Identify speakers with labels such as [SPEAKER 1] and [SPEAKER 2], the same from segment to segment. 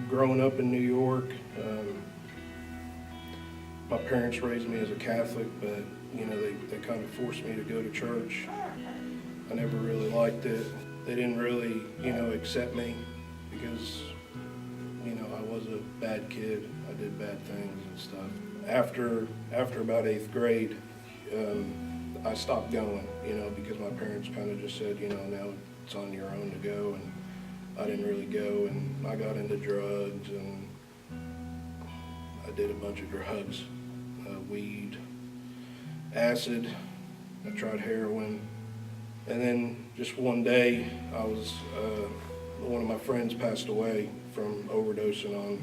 [SPEAKER 1] growing up in New York, my parents raised me as a Catholic, but they kind of forced me to go to church. I never really liked it. They didn't really, accept me because, I was a bad kid. I did bad things and stuff. After about 8th grade, I stopped going, because my parents kind of just said, now it's on your own to go, and I didn't really go, and I got into drugs, and I did a bunch of drugs, weed, acid, I tried heroin, and then just one day, one of my friends passed away from overdosing on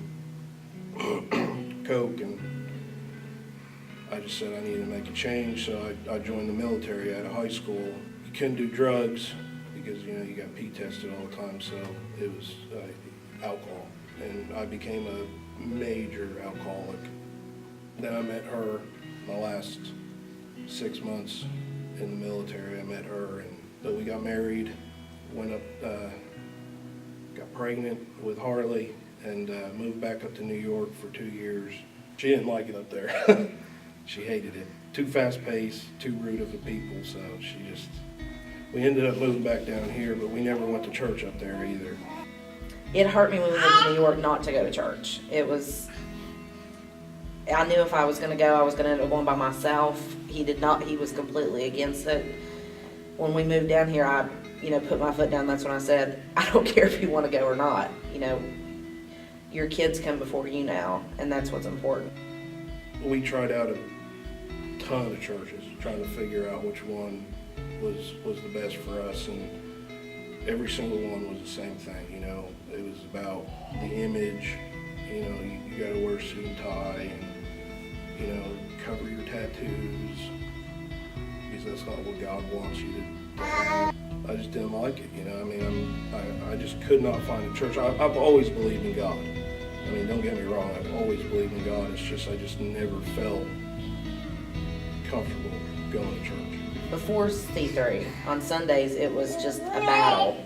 [SPEAKER 1] coke, and I just said I needed to make a change, so I joined the military out of high school. You couldn't do drugs because, you got pee tested all the time, so it was alcohol. And I became a major alcoholic. Then I met her my last 6 months in the military. I met her, and so we got married, went up, got pregnant with Harley, and moved back up to New York for 2 years. She didn't like it up there. She hated it. Too fast-paced, too rude of the people, so we ended up moving back down here, but we never went to church up there either.
[SPEAKER 2] It hurt me when we moved to New York not to go to church. I knew if I was going to go, I was going to end up going by myself. He did not, he was completely against it. When we moved down here, I, put my foot down. That's when I said, I don't care if you want to go or not. Your kids come before you now, and that's what's important.
[SPEAKER 1] We tried out a ton of churches, trying to figure out which one was the best for us, and every single one was the same thing. It was about the image. You got to wear a suit and tie, and cover your tattoos, because that's not what God wants you to have. I just didn't like it. I just could not find a church. I've always believed in God. Don't get me wrong, I've always believed in God. It's just I just never felt comfortable going to church.
[SPEAKER 2] Before C3, on Sundays, it was just a battle.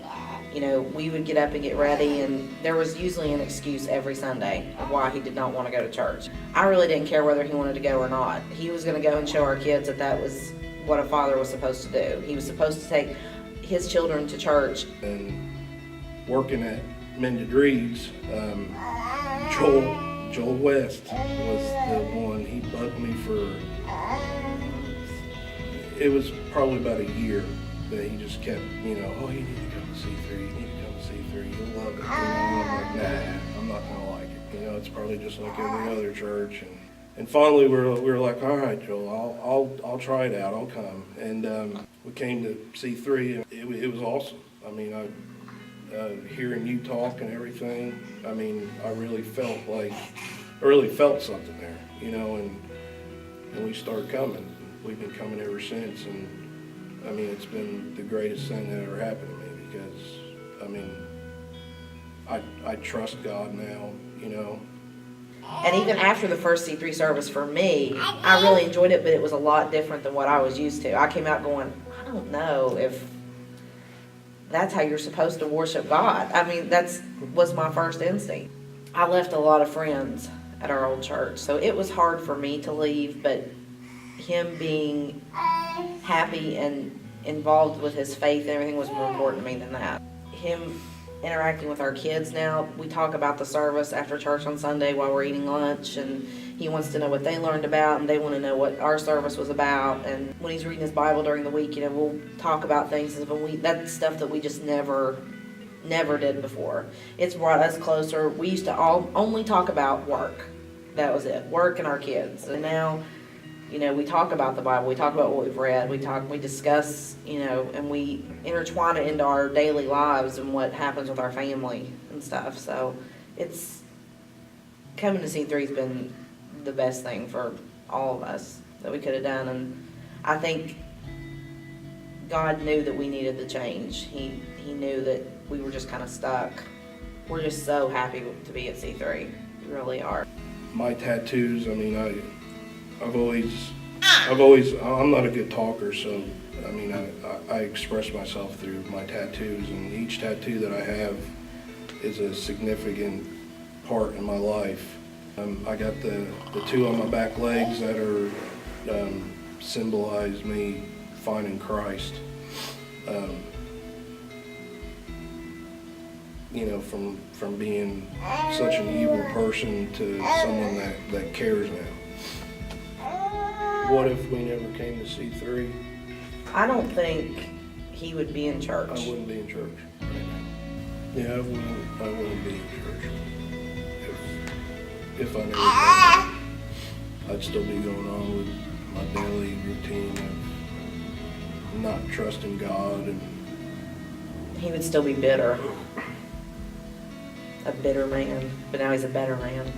[SPEAKER 2] We would get up and get ready, and there was usually an excuse every Sunday of why he did not want to go to church. I really didn't care whether he wanted to go or not. He was going to go and show our kids that was what a father was supposed to do. He was supposed to take his children to church.
[SPEAKER 1] And working at Mended Reeds, Joel West was the one. He bugged me for, it was probably about a year that he just kept, oh, you need to come to C3, you need to come to C3, you'll love it. I'm like, nah, I'm not gonna like it. It's probably just like every other church. And finally we were like, all right, Joel, I'll try it out, I'll come. And we came to C3, and it was awesome. Hearing you talk and everything, I really felt something there, and we started coming. We've been coming ever since, and it's been the greatest thing that ever happened to me, because, I trust God now,
[SPEAKER 2] And even after the first C3 service for me, I really enjoyed it, but it was a lot different than what I was used to. I came out going, I don't know if that's how you're supposed to worship God. That was my first instinct. I left a lot of friends at our old church, so it was hard for me to leave, but him being happy and involved with his faith and everything was more important to me than that. Him interacting with our kids now, we talk about the service after church on Sunday while we're eating lunch, and he wants to know what they learned about, and they want to know what our service was about. And when he's reading his Bible during the week, we'll talk about things, that's stuff that we just never did before. It's brought us closer. We used to only talk about work. That was it, work and our kids. And now, we talk about the Bible, we talk about what we've read, we discuss, and we intertwine it into our daily lives and what happens with our family and stuff. So it's, coming to C3 has been the best thing for all of us that we could have done. And I think God knew that we needed the change. He knew that we were just kind of stuck. We're just so happy to be at C3. We really are.
[SPEAKER 1] My tattoos, I'm not a good talker, so I express myself through my tattoos, and each tattoo that I have is a significant part in my life. I got the two on my back legs that are symbolize me finding Christ. You know, from being such an evil person to someone that cares now. What if we never came to C3?
[SPEAKER 2] I don't think he would be in church.
[SPEAKER 1] I wouldn't be in church right now. Yeah, I wouldn't be in church. If I never did that, I'd still be going on with my daily routine of not trusting God, and
[SPEAKER 2] He would still be bitter. A bitter man, but now he's a better man.